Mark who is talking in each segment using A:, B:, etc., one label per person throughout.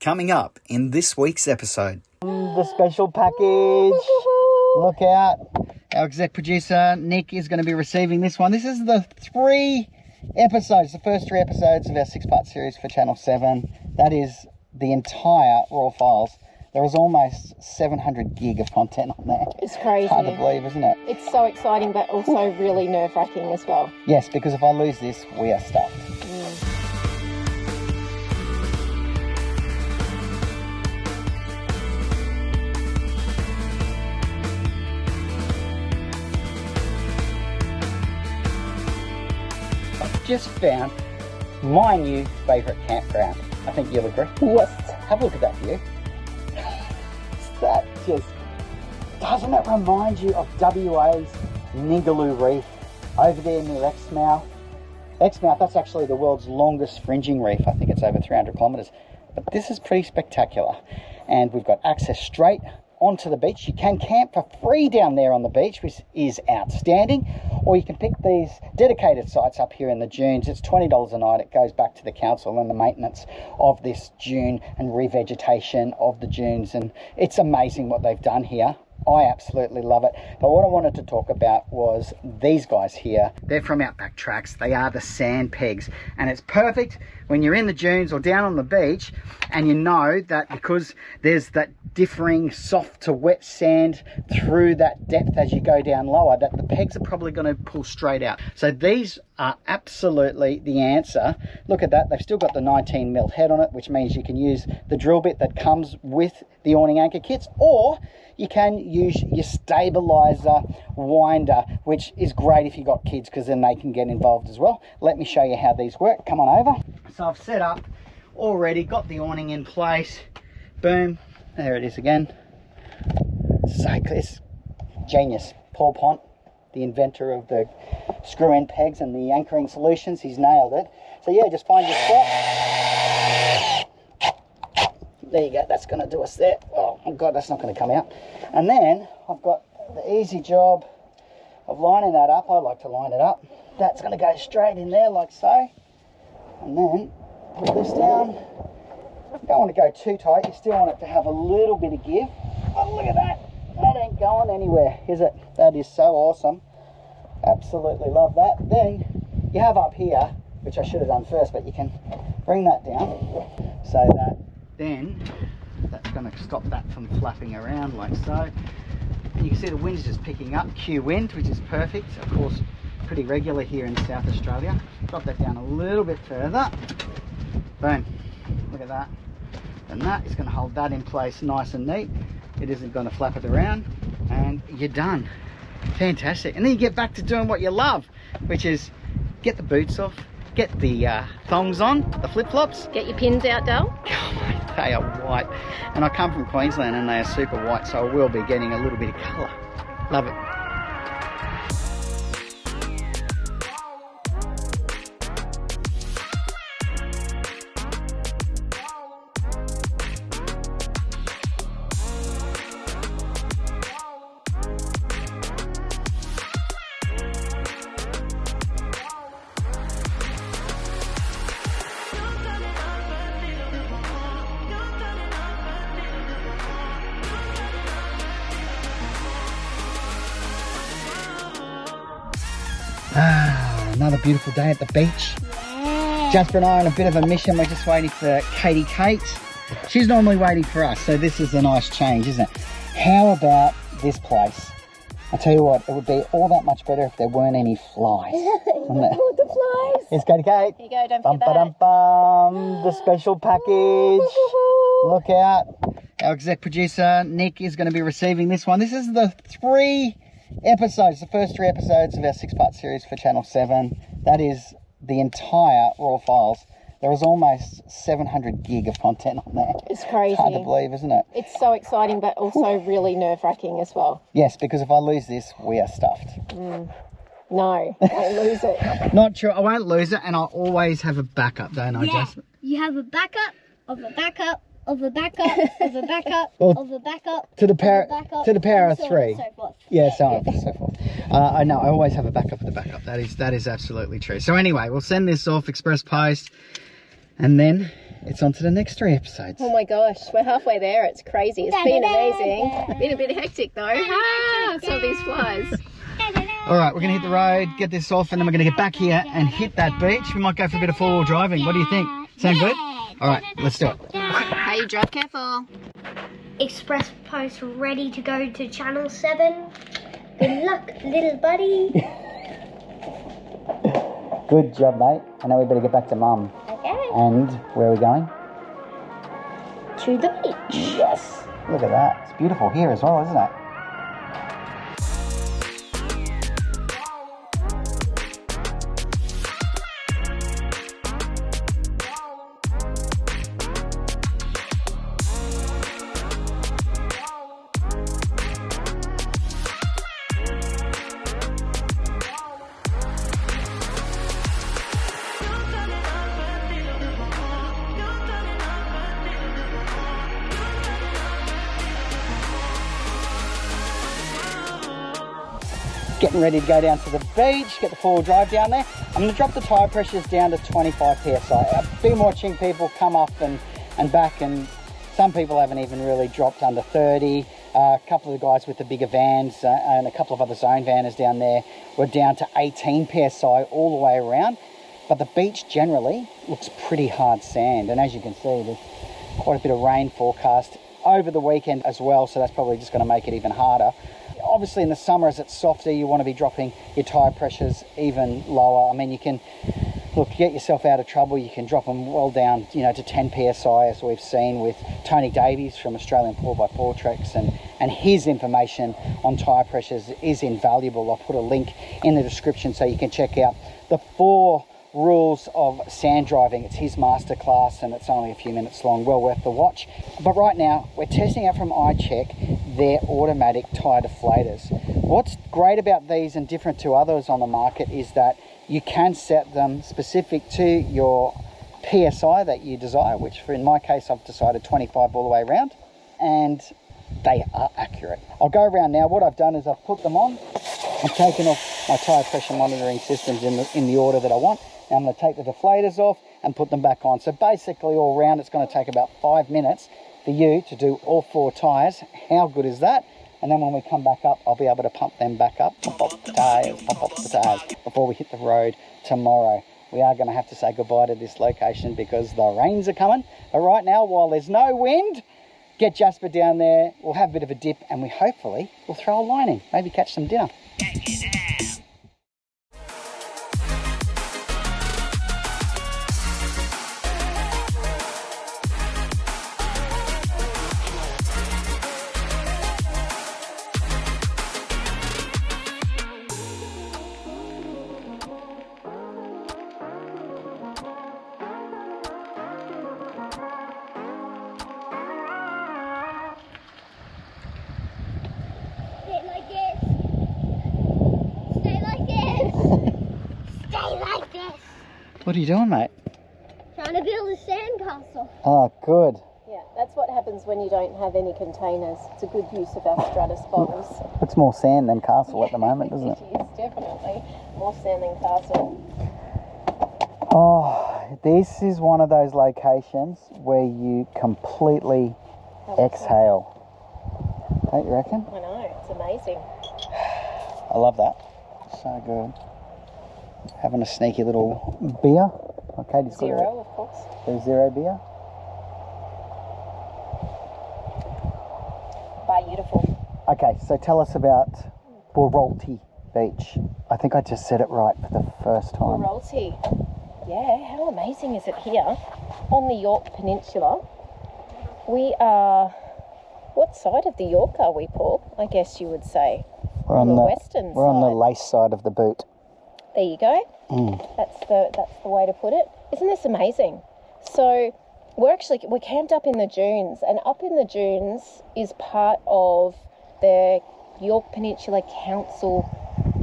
A: Coming up in this week's episode.
B: The special package. Look out. Our exec producer, Nick, is going to be receiving this one. This is the first 3 episodes of our 6-part series for Channel 7. That is the entire raw files. There is almost 700 gig of content on there.
C: It's crazy.
B: It's hard to believe, isn't it?
C: It's so exciting, but also really nerve-wracking as well.
B: Yes, because if I lose this, we are stuffed. Just found my new favourite campground. I think you'll agree.
C: Yes.
B: Have a look at that view. That just, doesn't it remind you of WA's Ningaloo Reef over there near Exmouth? Exmouth, that's actually the world's longest fringing reef. I think it's over 300 kilometres. But this is pretty spectacular. And we've got access straight onto the beach. You can camp for free down there on the beach, which is outstanding, or you can pick these dedicated sites up here in the dunes. It's $20 a night. It goes back to the council and the maintenance of this dune and revegetation of the dunes, and it's amazing what they've done here. I absolutely love it. But what I wanted to talk about was these guys here. They're from Outback Tracks. They are the sand pegs, and it's perfect when you're in the dunes or down on the beach, and you know that because there's that differing soft to wet sand through that depth as you go down lower, that the pegs are probably going to pull straight out. So these are absolutely the answer. Look at that. They've still got the 19mm head on it, which means you can use the drill bit that comes with the awning anchor kits, or you can use your stabilizer winder, which is great if you've got kids, because then they can get involved as well. Let me show you how these work. Come on over. So I've set up already, got the awning in place. Boom. There it is again. So it's genius. Paul Pont, the inventor of the screw-in pegs and the anchoring solutions, he's nailed it. So yeah, just find your spot. There you go, that's going to do us there. Oh my God, that's not going to come out. And then I've got the easy job of lining that up. I like to line it up. That's going to go straight in there like so. And then put this down. You don't want to go too tight. You still want it to have a little bit of give. Oh, look at that. That ain't going anywhere, is it? That is so awesome. Absolutely love that. Then you have up here, which I should have done first, but you can bring that down so that then that's going to stop that from flapping around like so. And you can see the wind's just picking up, Q wind, which is perfect. Of course, pretty regular here in South Australia. Drop that down a little bit further. Boom. Look at that. And that is going to hold that in place nice and neat. It isn't going to flap it around, and you're done. Fantastic. And then you get back to doing what you love, which is get the boots off, get the thongs on, the flip-flops.
C: Get your pins out, Dale.
B: Oh, they are white. And I come from Queensland and they are super white, so I will be getting a little bit of colour. Love it. Another beautiful day at the beach. Yeah. Jasper and I are on a bit of a mission. We're just waiting for Katie Kate. She's normally waiting for us, so this is a nice change, isn't it? How about this place? I tell you what, it would be all that much better if there weren't any flies.
C: The flies.
B: Here's Katie Kate.
C: Here you go, don't forget that.
B: The special package. Look out. Our exec producer, Nick, is going to be receiving this one. This is the first 3 episodes of our 6-part series for Channel 7. That is the entire raw files. There is almost 700 gig of content on there.
C: It's crazy.
B: It's hard to believe, isn't it?
C: It's so exciting, but also really nerve-wracking as well.
B: Yes, because if I lose this, we are stuffed.
C: No, I won't lose it.
B: Not true. I won't lose it, and I always have a backup, don't I, Jasper?
D: You have a backup of a backup of a backup of a backup of a backup
B: to the power of 3.
D: So forth.
B: Yeah, so on and so forth. I know. I always have a backup of the backup. That is absolutely true. So anyway, we'll send this off express post, and then it's on to the next 3 episodes.
C: Oh my gosh, we're halfway there. It's crazy. It's been amazing. Been a bit hectic though. Some of these flies.
B: All right, we're going to hit the road, get this off, and then we're going to get back here and hit that beach. We might go for a bit of four-wheel driving. What do you think? Sound good? All right, let's do it.
C: Hey, drive careful.
D: Express post ready to go to Channel 7. Good luck, little buddy.
B: Good job, mate. I know we better get back to Mum.
D: Okay.
B: And where are we going?
D: To the beach.
B: Yes. Look at that. It's beautiful here as well, isn't it? Getting ready to go down to the beach, get the four-wheel drive down there. I'm going to drop the tyre pressures down to 25 psi. I've been watching people come up and back, and some people haven't even really dropped under 30. A couple of the guys with the bigger vans and a couple of other zone vanners down there were down to 18 psi all the way around. But the beach generally looks pretty hard sand, and as you can see, there's quite a bit of rain forecast over the weekend as well, so that's probably just going to make it even harder. Obviously in the summer, as it's softer, you want to be dropping your tyre pressures even lower. I mean, you can, look, get yourself out of trouble, you can drop them well down, you know, to 10 psi, as we've seen with Tony Davies from Australian 4x4 Treks, and his information on tyre pressures is invaluable. I'll put a link in the description so you can check out the 4 rules of sand driving. It's his masterclass, and it's only a few minutes long, well worth the watch. But right now we're testing out from iCheck their automatic tyre deflators. What's great about these and different to others on the market is that you can set them specific to your PSI that you desire, which in my case I've decided 25 all the way around, and they are accurate. I'll go around now. What I've done is I've put them on. I've taken off my tyre pressure monitoring systems in the order that I want. Now I'm going to take the deflators off and put them back on. So basically all round it's going to take about 5 minutes for you to do all 4 tyres. How good is that? And then when we come back up, I'll be able to pump them back up, pump up the tyres before we hit the road tomorrow. We are going to have to say goodbye to this location because the rains are coming. But right now, while there's no wind, get Jasper down there, we'll have a bit of a dip, and we hopefully will throw a line in, maybe catch some dinner. What are you doing, mate?
D: Trying to build a sandcastle.
B: Oh, good.
C: Yeah, that's what happens when you don't have any containers. It's a good use of our Stratus bottles.
B: It's more sand than castle at the moment, isn't it?
C: It is, definitely. More sand than castle.
B: Oh, this is one of those locations where you completely exhale. Don't you reckon?
C: I know, it's amazing.
B: I love that. So good. Having a sneaky little beer. Okay, just
C: Zero, of course.
B: There's 0 beer.
C: Beautiful.
B: Okay, so tell us about Wauraltee Beach. I think I just said it right for the first time.
C: Wauraltee. Yeah, how amazing is it here on the Yorke Peninsula? We are, what side of the Yorke are we, Paul? I guess you would say.
B: We're on the
C: western
B: We're
C: side.
B: on the lace side of the boot.
C: There you go. That's the way to put it. Isn't this amazing? So we're camped up in the dunes, and up in the dunes is part of the Yorke Peninsula Council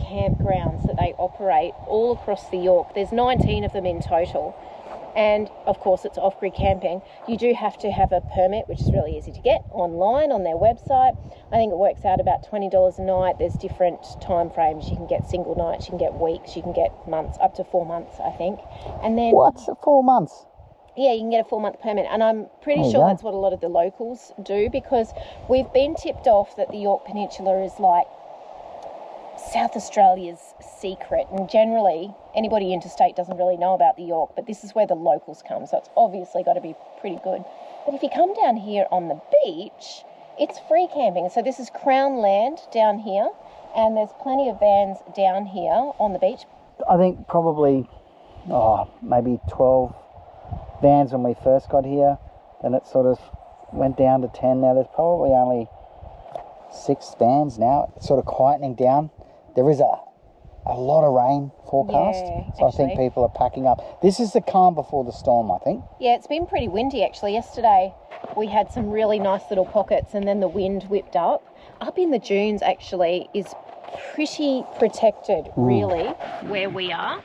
C: campgrounds that they operate all across the Yorke. There's 19 of them in total. And of course it's off-grid camping. You do have to have a permit, which is really easy to get online on their website. I think it works out about $20 a night. There's different time frames. You can get single nights, you can get weeks, you can get months, up to 4 months, I think. And then
B: What? 4 months?
C: Yeah, you can get a 4-month permit, and I'm pretty
B: There you
C: sure
B: go.
C: that's what a lot of the locals do, because we've been tipped off that the Yorke Peninsula is like South Australia's secret, and generally anybody interstate doesn't really know about the Yorke, but this is where the locals come, so it's obviously got to be pretty good. But if you come down here on the beach, it's free camping. So this is Crown land down here, and there's plenty of vans down here on the beach.
B: I think probably, maybe 12 vans when we first got here. Then it sort of went down to 10. Now there's probably only 6 vans now. It's sort of quietening down. There is a lot of rain forecast,
C: Yeah,
B: so I think
C: actually.
B: people are packing up. This is the calm before the storm, I think.
C: Yeah, it's been pretty windy actually. Yesterday we had some really nice little pockets, and then the wind whipped up. Up in the dunes actually is pretty protected, really, where we are.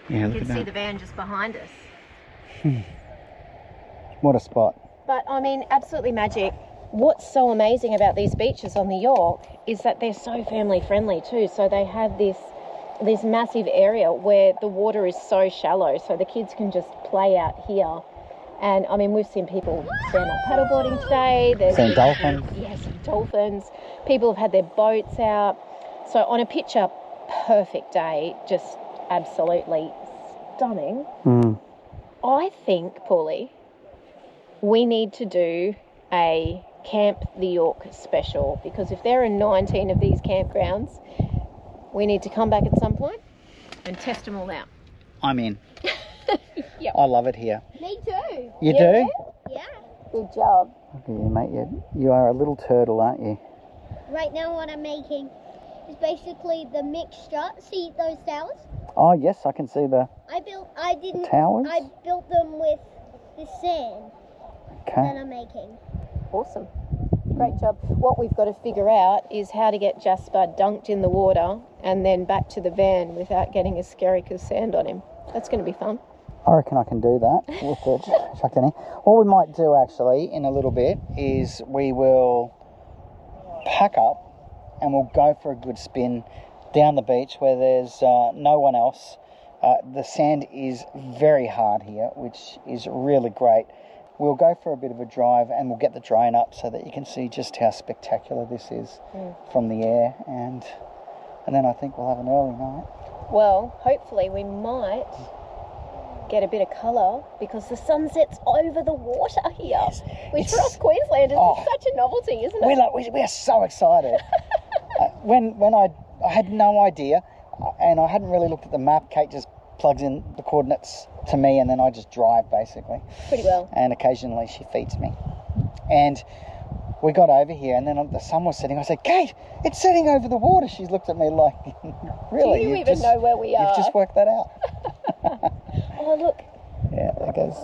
B: Yeah,
C: You can see the van just behind us.
B: What a spot.
C: But I mean, absolutely magic. What's so amazing about these beaches on the Yorke is that they're so family friendly too. So they have this massive area where the water is so shallow, so the kids can just play out here. And I mean, we've seen people stand up paddleboarding today. There's
B: Seen dolphins.
C: Yeah, some dolphins. People have had their boats out. So on a picture perfect day, just absolutely stunning. I think, Paulie, we need to do a Camp the Yorke special, because if there are 19 of these campgrounds, we need to come back at some point and test them all out.
B: I'm in.
C: Yep.
B: I love it here.
D: Me too.
B: You
C: Yeah.
B: do?
D: Yeah.
C: Good job.
B: Look at you, mate. You are a little turtle, aren't you?
D: Right now what I'm making is basically the mixture. See those towers?
B: Oh, yes, I can see the
D: I
B: towers.
D: I built them with the sand that
B: Okay.
D: I'm making.
C: Awesome. Great job. What we've got to figure out is how to get Jasper dunked in the water and then back to the van without getting a skerrick of sand on him. That's going to be fun.
B: I reckon I can do that with the chucked in here. What we might do actually in a little bit is we will pack up and we'll go for a good spin down the beach where there's no one else. The sand is very hard here, which is really great. We'll go for a bit of a drive and we'll get the drone up so that you can see just how spectacular this is from the air, and then I think we'll have an early night.
C: Well, hopefully we might get a bit of colour, because the sun sets over the water here, which for us Queenslanders is such a novelty, isn't it?
B: We are so excited. When I had no idea, and I hadn't really looked at the map. Kate just plugs in the coordinates to me, and then I just drive basically.
C: Pretty well.
B: And occasionally she feeds me. And we got over here, and then the sun was setting. I said, "Kate, it's setting over the water." She's looked at me like, "Really?
C: Do you even know where we are?"
B: You've just worked that out.
C: Oh, look.
B: Yeah, there goes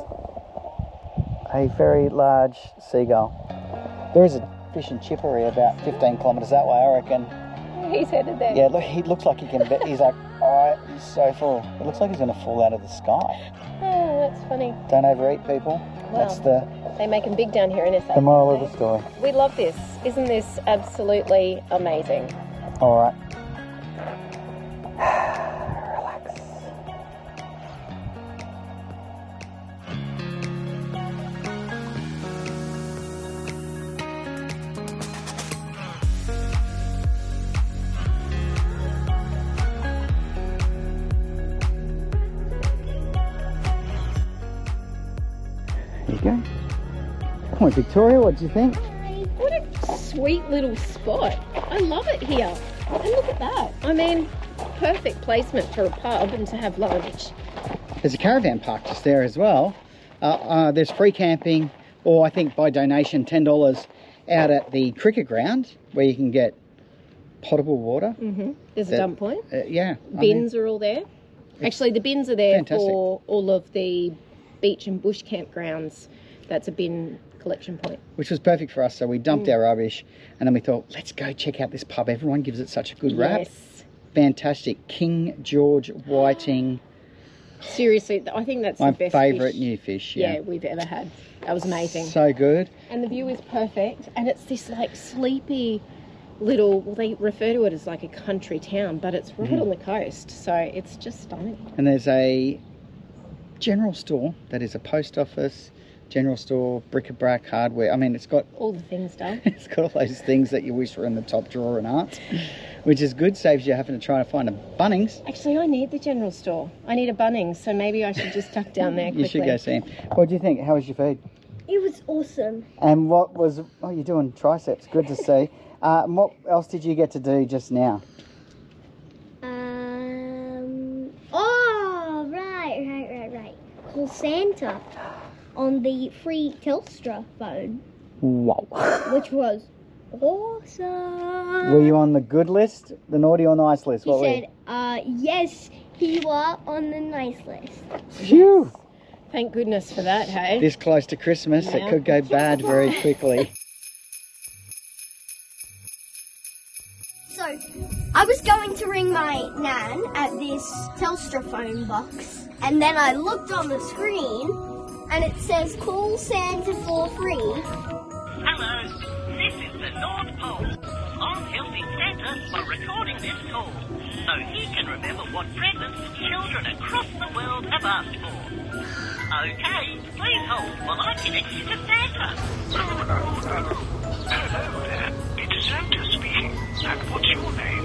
B: a very large seagull. There is a fish and chippery about 15 kilometres that way, I reckon.
C: He's headed there.
B: Yeah, look, he looks like he can. He's like, oh, he's so full. It looks like he's going to fall out of the sky.
C: Oh, that's funny.
B: Don't overeat, people.
C: Wow.
B: That's the
C: They make them big down here in SA.
B: moral of the story.
C: We love this. Isn't this absolutely amazing?
B: All right. Relax. There you go. Come on, Victoria, what do you think?
C: What a sweet little spot. I love it here. And look at that. I mean, perfect placement for a pub and to have lunch.
B: There's a caravan park just there as well. There's free camping, or I think by donation $10 out at the cricket ground, where you can get potable water.
C: There's a dump point.
B: Yeah.
C: Bins are all there. Actually, the bins are there
B: fantastic.
C: for all of the beach and bush campgrounds. That's a bin collection point.
B: Which was perfect for us. So we dumped our rubbish, and then we thought, let's go check out this pub. Everyone gives it such a good rap.
C: Yes.
B: Fantastic. King George Whiting.
C: Seriously, I think that's
B: My
C: the best
B: favourite
C: fish,
B: new fish.
C: yeah, we've ever had. That was amazing.
B: So good.
C: And the view is perfect, and it's this like sleepy little, well, they refer to it as like a country town, but it's right on the coast, so it's just stunning.
B: And there's a general store that is a post office, general store, bric-a-brac, hardware. I mean, it's got
C: all the things done.
B: It's got all those things that you wish were in the top drawer and aren't, which is good. Saves you having to try to find a Bunnings.
C: Actually, I need the general store. I need a Bunnings, so maybe I should just tuck down there quickly.
B: You should go see him. What do you think? How was your food?
D: It was awesome.
B: And what was... Oh, you're doing triceps. Good to see. What else did you get to do just now?
D: Oh, right. Call Santa on the free Telstra phone.
B: Wow.
D: Which was awesome.
B: Were you on the good list, the naughty or nice list?
D: He said, yes, you are on the nice list.
B: Phew.
C: Thank goodness for that, hey?
B: This close to Christmas,
C: Yeah.
B: it could go bad very quickly.
D: So, I was going to ring my nan at this Telstra phone box, and then I looked on the screen, and it says call Santa for free.
E: Hello, this is the North Pole. I'm helping Santa by recording this call, so he can remember what presents children across the world have asked for. Okay, please hold while I connect you to Santa.
F: Hello there, it's Santa speaking. And what's your name?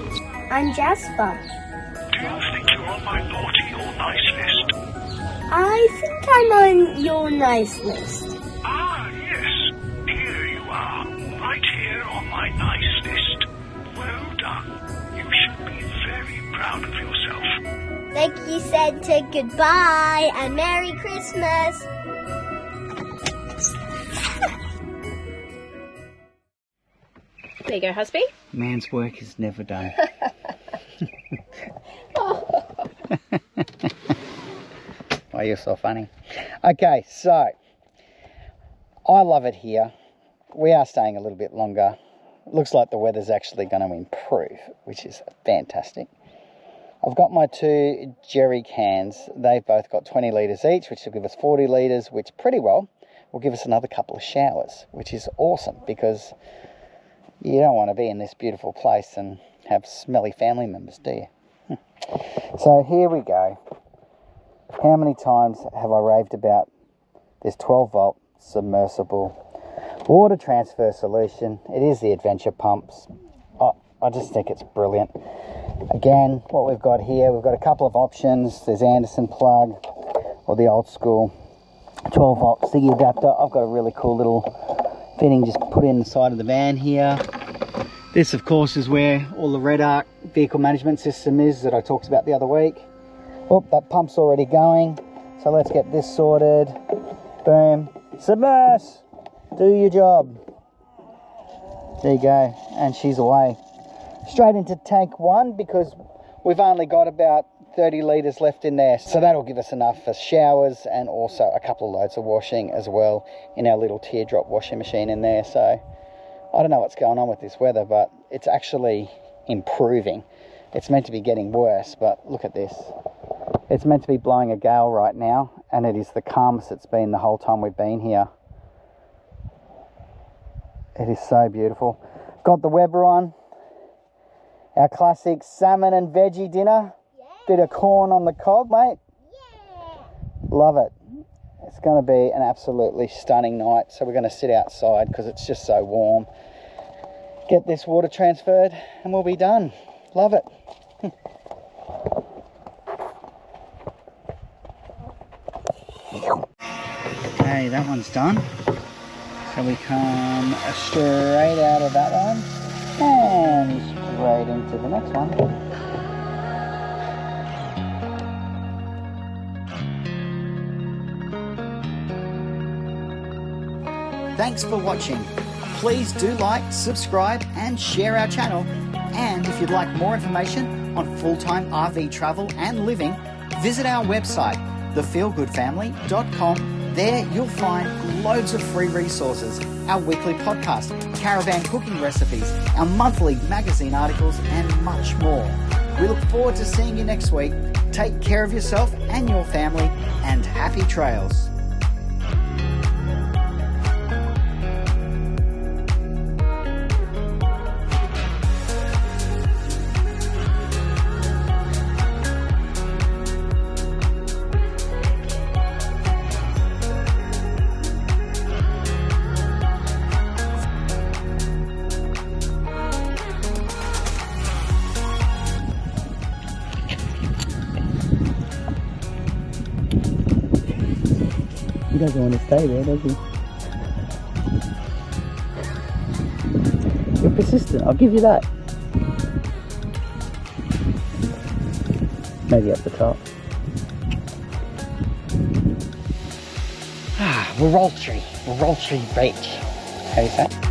D: I'm Jasper.
F: Do you think you're on my naughty or nice list?
D: I think I'm on your nice list.
F: Ah, yes. Here you are, right here on my nice list. Well done. You should be very proud of yourself.
D: Thank you, Santa. Goodbye and Merry Christmas.
C: There you go, husband.
B: Man's work is never done. Oh, you're so funny. Okay, so I love it here. We are staying a little bit longer. Looks like the weather's actually going to improve, which is fantastic. I've got my 2 jerry cans. They've both got 20 litres each, which will give us 40 litres, which pretty well will give us another couple of showers, which is awesome because you don't want to be in this beautiful place and have smelly family members, do you? So here we go. How many times have I raved about this 12-volt submersible water transfer solution? It is the Adventure Pumps. I just think it's brilliant. Again, what we've got here, we've got a couple of options. There's Anderson plug or the old school 12-volt Siggy adapter. I've got a really cool little fitting just put in the side of the van here. This, of course, is where all the Red Arc vehicle management system is that I talked about the other week. Oh, that pump's already going. So let's get this sorted. Boom. Submerse! Do your job. There you go. And she's away. Straight into tank 1 because we've only got about 30 litres left in there. So that'll give us enough for showers and also a couple of loads of washing as well in our little teardrop washing machine in there. So I don't know what's going on with this weather, but it's actually improving. It's meant to be getting worse, but look at this. It's meant to be blowing a gale right now, and it is the calmest it's been the whole time we've been here. It is so beautiful. Got the Weber on. Our classic salmon and veggie dinner.
D: Yeah.
B: Bit of corn on the cob, mate.
D: Yeah.
B: Love it. It's going to be an absolutely stunning night. So we're going to sit outside because it's just so warm. Get this water transferred and we'll be done. Love it. Okay, that one's done. So we come straight out of that one and straight into the next one.
A: Thanks for watching. Please do like, subscribe and share our channel. And if you'd like more information on full-time RV travel and living, visit our website, thefeelgoodfamily.com. There you'll find loads of free resources, our weekly podcast, caravan cooking recipes, our monthly magazine articles and much more. We look forward to seeing you next week. Take care of yourself and your family and happy trails.
B: doesn't want to stay there, does he? You're persistent, I'll give you that. Maybe up the top. Wauraltee Beach. How's that?